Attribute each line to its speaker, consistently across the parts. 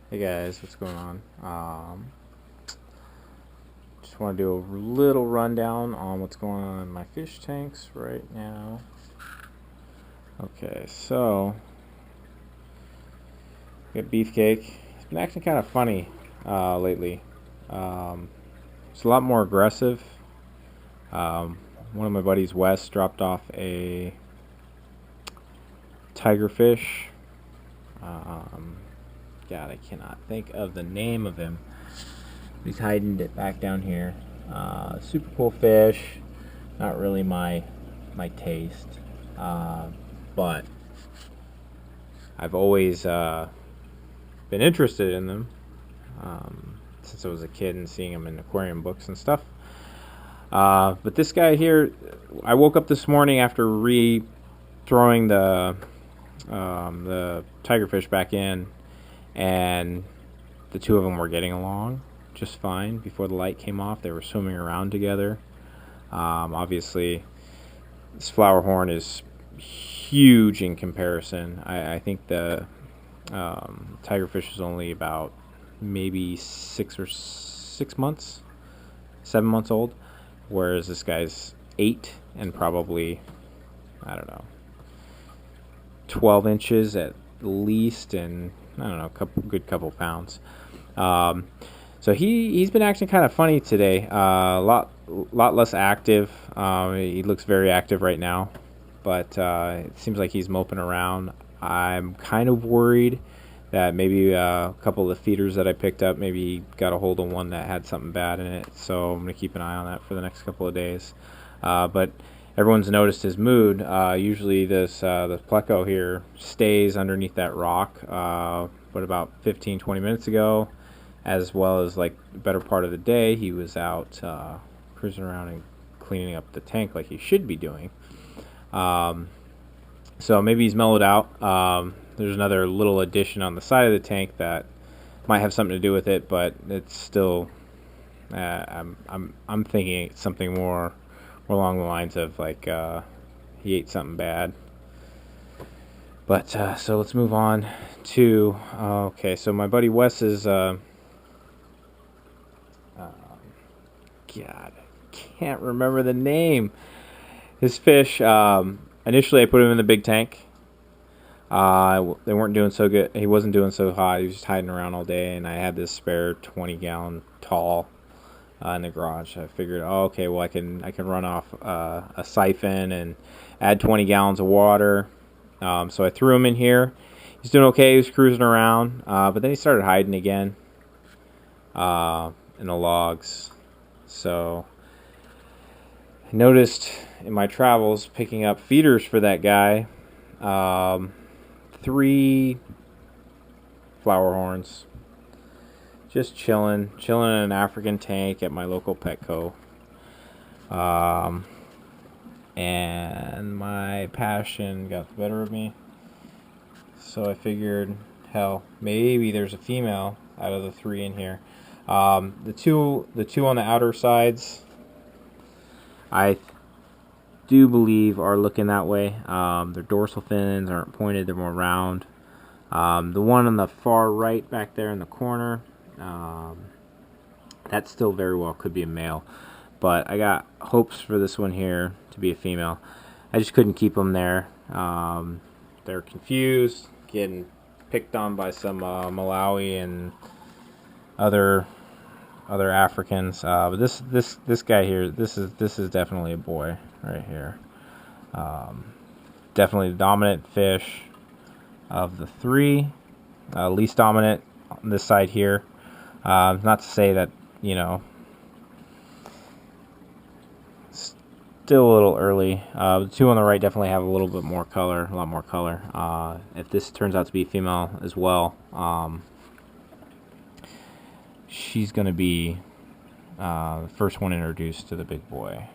Speaker 1: Hey guys, what's going on? Just want to do a little rundown on what's going on in my fish tanks right now. Okay, so got Beefcake. He's been acting kind of funny lately. It's a lot more aggressive. One of my buddies, Wes, dropped off a tigerfish. Um, God, I cannot think of the name of him. He's hiding it back down here. Super cool fish. Not really my taste, but I've always been interested in them since I was a kid and seeing them in aquarium books and stuff. But this guy here, I woke up this morning after throwing the tigerfish back in, and the two of them were getting along just fine. Before the light came off, they were swimming around together. Obviously, this Flowerhorn is huge in comparison. I think the tigerfish is only about maybe 6 months, 7 months old, whereas this guy's 8 and probably, I don't know, 12 inches at least, and I don't know, good couple pounds. So he's been acting kind of funny today. A lot less active. He looks very active right now, but it seems like he's moping around. I'm kind of worried that maybe a couple of the feeders that I picked up, maybe he got a hold of one that had something bad in it. So I'm gonna keep an eye on that for the next couple of days. But everyone's noticed his mood. Usually this pleco here stays underneath that rock. But about 15-20 minutes ago, as well as like the better part of the day, he was out cruising around and cleaning up the tank like he should be doing. So maybe he's mellowed out. There's another little addition on the side of the tank that might have something to do with it, but it's still. I'm thinking something more along the lines of like he ate something bad. But so let's move on to okay. So my buddy Wes is God, I can't remember the name. His fish. Initially, I put him in the big tank. They weren't doing so good. He wasn't doing so hot. He was just hiding around all day, and I had this spare 20-gallon tall in the garage. I figured, oh, okay, well, I can run off a siphon and add 20 gallons of water. So I threw him in here. He's doing okay. He was cruising around, but then he started hiding again in the logs. So I noticed in my travels picking up feeders for that guy. 3 Flowerhorns, just chilling in an African tank at my local Petco. And my passion got the better of me, so I figured, hell, maybe there's a female out of the 3 in here. The two on the outer sides, I do believe are looking that way. Their dorsal fins aren't pointed; they're more round. The one on the far right back there in the corner, that still very well could be a male, but I got hopes for this one here to be a female. I just couldn't keep them there. They're confused, getting picked on by some Malawi and other Africans. But this guy here, this is definitely a boy right here. Definitely the dominant fish of the 3, least dominant on this side here. Not to say that, still a little early. The 2 on the right definitely have a little bit more color, a lot more color. If this turns out to be female as well, she's going to be the first one introduced to the big boy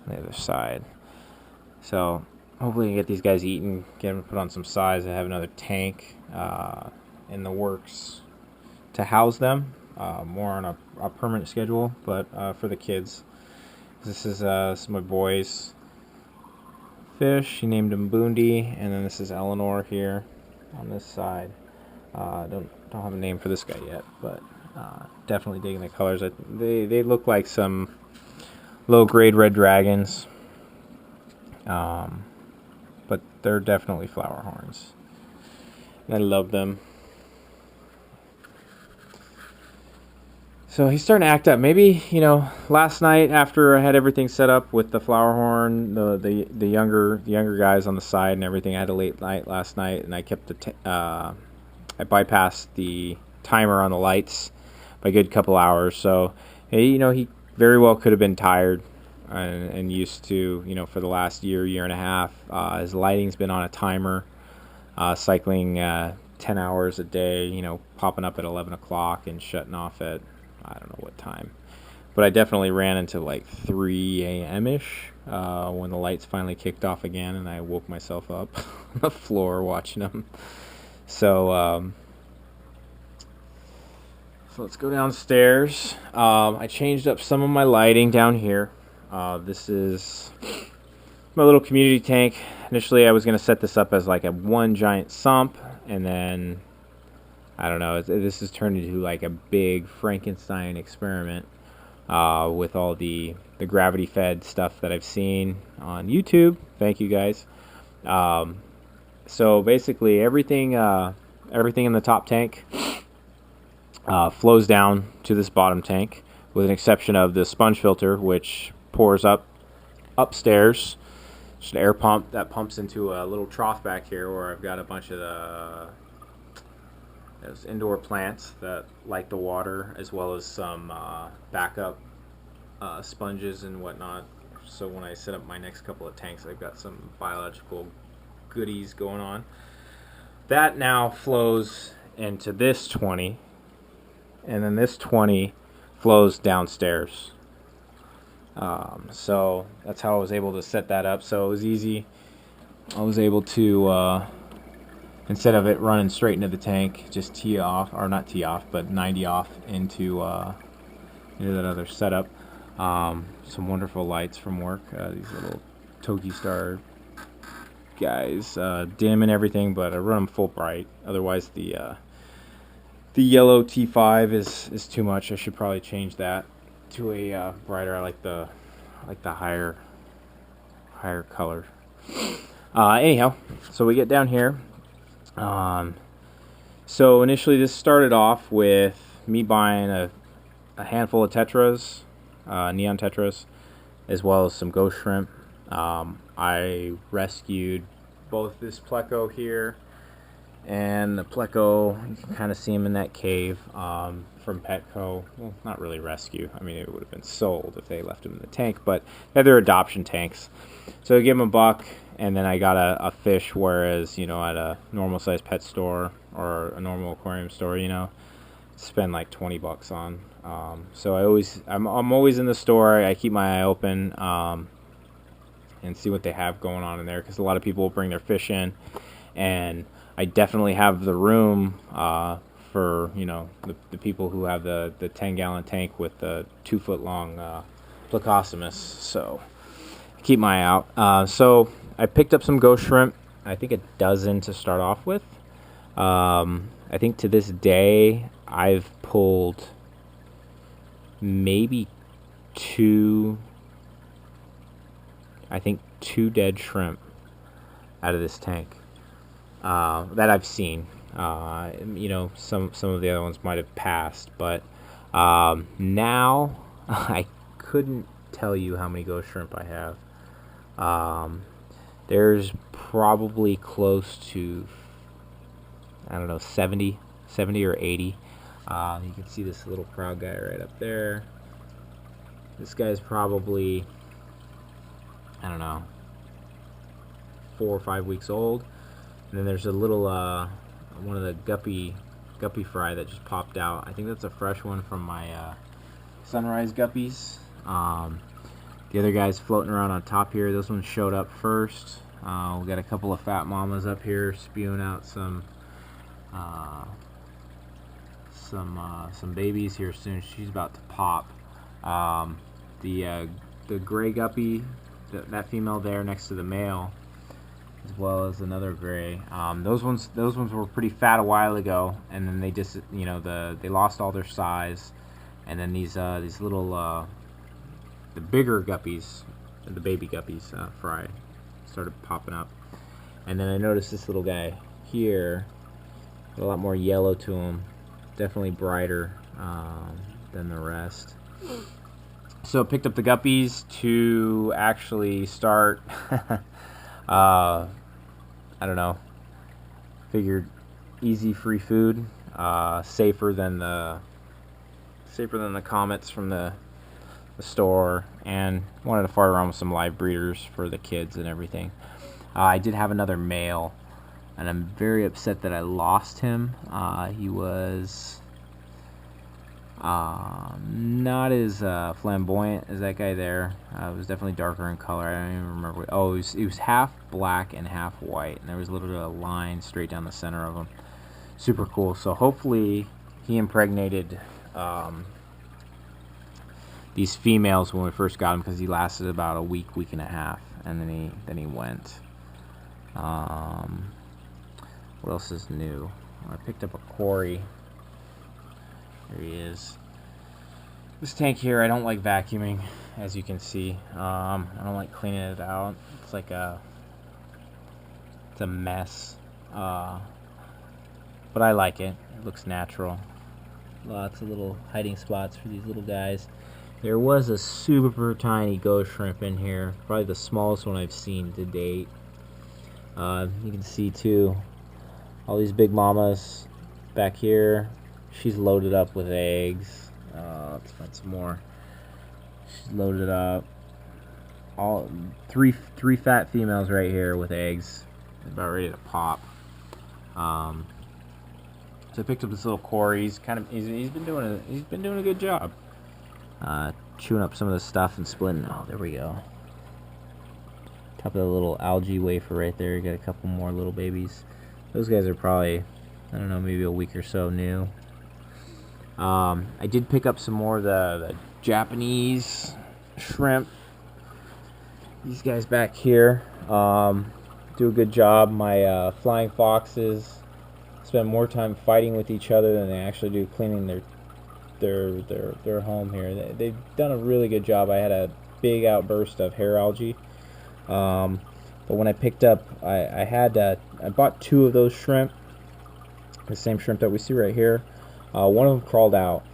Speaker 1: on the other side. So hopefully we can get these guys eaten, get them put on some size. I have another tank in the works to house them, more on a permanent schedule, but for the kids. This is my boy's fish. He named him Boondy, and then this is Eleanor here on this side. Don't have a name for this guy yet, but definitely digging the colors. They look like some low grade red dragons, but they're definitely Flowerhorns. I love them. So he's starting to act up. Maybe, last night after I had everything set up with the Flowerhorn, the younger guys on the side and everything, I had a late night last night, and I kept I bypassed the timer on the lights by a good couple hours. So, he very well could have been tired and used to, for the last year and a half, his lighting's been on a timer, cycling 10 hours a day, popping up at 11 o'clock and shutting off at I don't know what time, but I definitely ran into like 3 a.m.-ish when the lights finally kicked off again, and I woke myself up on the floor watching them. So let's go downstairs. I changed up some of my lighting down here. This is my little community tank. Initially, I was going to set this up as like a one giant sump, and then I don't know. This has turned into like a big Frankenstein experiment with all the gravity-fed stuff that I've seen on YouTube. Thank you guys. So basically, everything in the top tank flows down to this bottom tank, with an exception of the sponge filter, which pours upstairs. Just an air pump that pumps into a little trough back here, where I've got a bunch of those indoor plants that like the water, as well as some backup sponges and whatnot. So when I set up my next couple of tanks, I've got some biological goodies going on. That now flows into this 20, and then this 20 flows downstairs. So that's how I was able to set that up. So it was easy. I was able to instead of it running straight into the tank, just tee off, or not tee off, but 90 off into that other setup. Some wonderful lights from work. These little Toki Star guys, dim and everything, but I run them full bright. Otherwise, the yellow T5 is too much. I should probably change that to a brighter. I like the higher color. Anyhow, so we get down here. So initially this started off with me buying a handful of tetras, neon tetras, as well as some ghost shrimp. I rescued both this pleco here and the pleco. You can kind of see him in that cave from Petco. Well, not really rescue. I mean, it would have been sold if they left him in the tank, but they're adoption tanks. So I give him $1, and then I got a fish, whereas, at a normal sized pet store or a normal aquarium store, spend like $20 on. So I'm always in the store. I keep my eye open and see what they have going on in there, because a lot of people will bring their fish in, and I definitely have the room for the people who have the 10-gallon tank with the 2-foot long plecostomus. So keep my eye out. So I picked up some ghost shrimp. I think a dozen to start off with. I think to this day I've pulled maybe two dead shrimp out of this tank that I've seen. Some of the other ones might have passed, but now I couldn't tell you how many ghost shrimp I have. There's probably close to, I don't know, 70 or 80. You can see this little proud guy right up there. This guy's probably, I don't know, 4 or 5 weeks old. And then there's a little one of the guppy fry that just popped out. I think that's a fresh one from my sunrise guppies. The other guys floating around on top here, those ones showed up first. We got a couple of fat mamas up here spewing out some babies here soon. She's about to pop. The gray guppy, that female there next to the male, as well as another gray. Those ones were pretty fat a while ago, and then they just, you know, they lost all their size, and then these little the bigger guppies, the baby guppies, fry, started popping up, and then I noticed this little guy here, a lot more yellow to him, definitely brighter than the rest. So I picked up the guppies to actually start. I don't know. Figured easy, free food, safer than the comets from the store, and wanted to fart around with some live breeders for the kids and everything. I did have another male, and I'm very upset that I lost him. He was not as flamboyant as that guy there. It was definitely darker in color. I don't even remember. Oh, he was half black and half white, and there was a little bit of a line straight down the center of him. Super cool. So hopefully he impregnated these females when we first got him, because he lasted about a week and a half, and then he went. What else is new? I picked up a quarry. There he is. This tank here, I don't like vacuuming, as you can see. I don't like cleaning it out. It's like it's a mess. But I like it. It looks natural. Lots of little hiding spots for these little guys. There was a super tiny ghost shrimp in here, probably the smallest one I've seen to date. You can see too, all these big mamas back here. She's loaded up with eggs. Let's find some more. She's loaded up. All three fat females right here with eggs, about ready to pop. So I picked up this little Corey. He's been doing a good job. Chewing up some of the stuff and splitting. Oh, there we go. Top of the little algae wafer right there. You got a couple more little babies. Those guys are probably, I don't know, maybe a week or so new. I did pick up some more of the Japanese shrimp. These guys back here do a good job. My flying foxes spend more time fighting with each other than they actually do cleaning their home here. They've done a really good job. I had a big outburst of hair algae, but when I picked up, I bought 2 of those shrimp, the same shrimp that we see right here. One of them crawled out,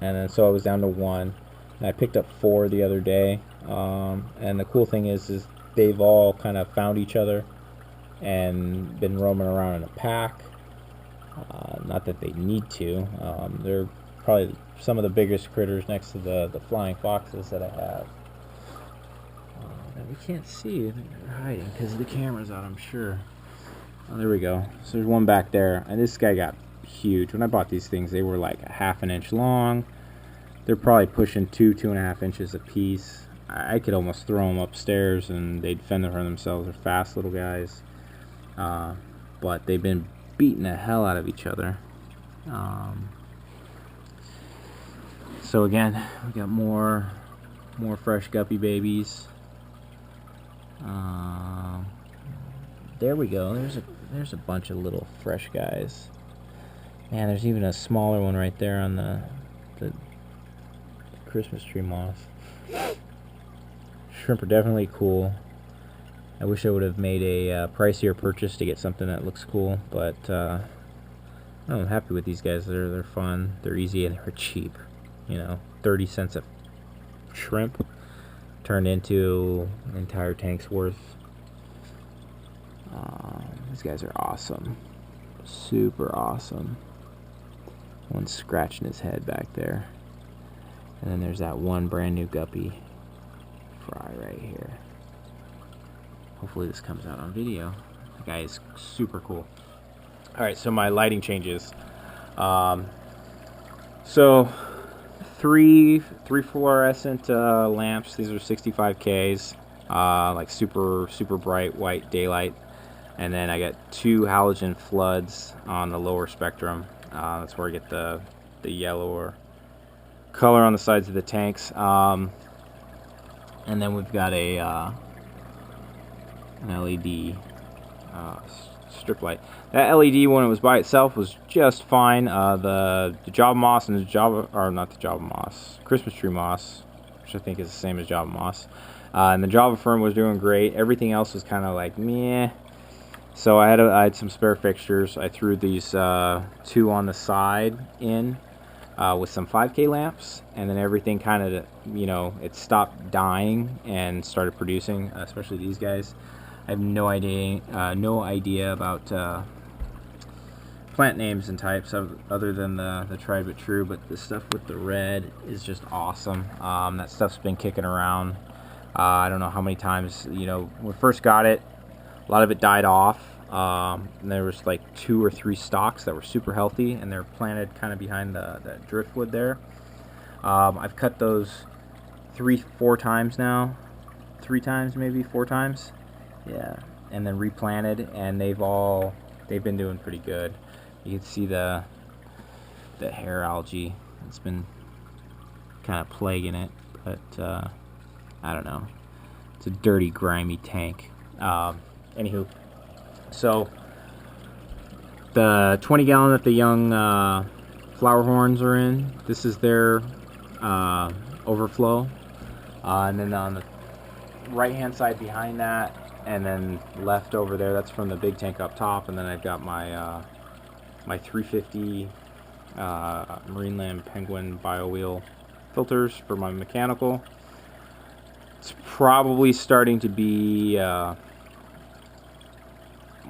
Speaker 1: and then so I was down to 1, and I picked up 4 the other day. And the cool thing is they've all kind of found each other and been roaming around in a pack. Not that they need to. They're probably some of the biggest critters next to the flying foxes that I have. That we can't see. They're hiding because the camera's out, I'm sure. Oh, there we go. So there's one back there, and this guy got huge. When I bought these things, they were like a ½ an inch long. They're probably pushing 2.5 inches a piece. I could almost throw them upstairs and they'd fend for themselves. They're fast little guys, but they've been beating the hell out of each other. So again, we got more fresh guppy babies. There we go. There's a bunch of little fresh guys. Man, there's even a smaller one right there on the Christmas tree moth. Shrimp are definitely cool. I wish I would have made a pricier purchase to get something that looks cool, but I'm happy with these guys. They're fun, they're easy, and they're cheap. You know, 30 cents a shrimp turned into an entire tank's worth. These guys are awesome, super awesome. One's scratching his head back there, and then there's that one brand new guppy fry right here. Hopefully this comes out on video. The guy is super cool. Alright, so my lighting changes. So three fluorescent lamps. These are 65Ks, like super bright white daylight, and then I got 2 halogen floods on the lower spectrum. That's where I get the yellower color on the sides of the tanks. And then we've got an LED strip light. That LED when it was by itself was just fine. The Java moss and the Java, or not the Java moss, Christmas tree moss, which I think is the same as Java moss, and the Java fern was doing great. Everything else was kind of like meh. So I had some spare fixtures. I threw these 2 on the side in with some 5K lamps, and then everything kind of, you know, it stopped dying and started producing, especially these guys. I have no idea about plant names and types other than the tried but true, but the stuff with the red is just awesome. That stuff's been kicking around. I don't know how many times, you know, when we first got it, a lot of it died off. And there was like 2 or 3 stalks that were super healthy, and they're planted kind of behind the driftwood there. I've cut those 3-4 times now, 3 times maybe, 4 times, yeah, and then replanted, and they've been doing pretty good. You can see the hair algae. It's been kind of plaguing it, but I don't know. It's a dirty, grimy tank. Anywho. So the 20 gallon that the young Flowerhorns are in, this is their overflow, and then on the right hand side behind that, and then left over there, that's from the big tank up top, and then I've got my my 350 Marineland Penguin BioWheel filters for my mechanical. It's probably starting to be a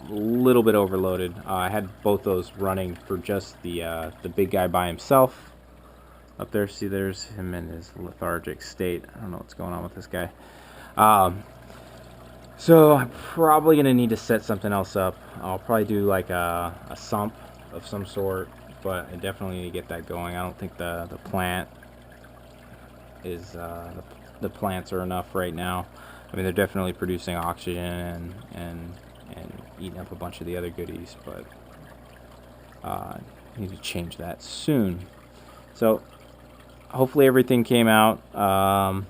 Speaker 1: little bit overloaded. I had both those running for just the big guy by himself. Up there, see, there's him in his lethargic state. I don't know what's going on with this guy. So I'm probably gonna need to set something else up. I'll probably do like a sump of some sort, but I definitely need to get that going. I don't think the plant is the plants are enough right now. I mean, they're definitely producing oxygen and eating up a bunch of the other goodies, but I need to change that soon. So hopefully everything came out. A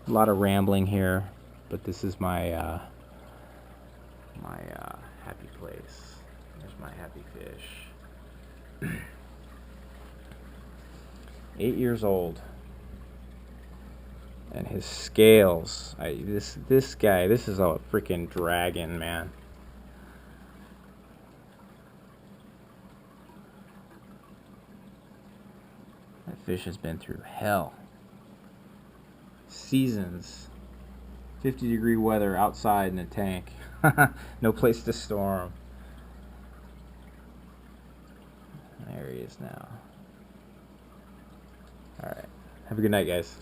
Speaker 1: lot of rambling here, but this is my my happy place. There's my happy fish. 8 years old, and his scales. This guy. This is a freaking dragon, man. That fish has been through hell. Seasons. 50-degree weather outside in a tank. No place to store him. There he is now. Alright. Have a good night, guys.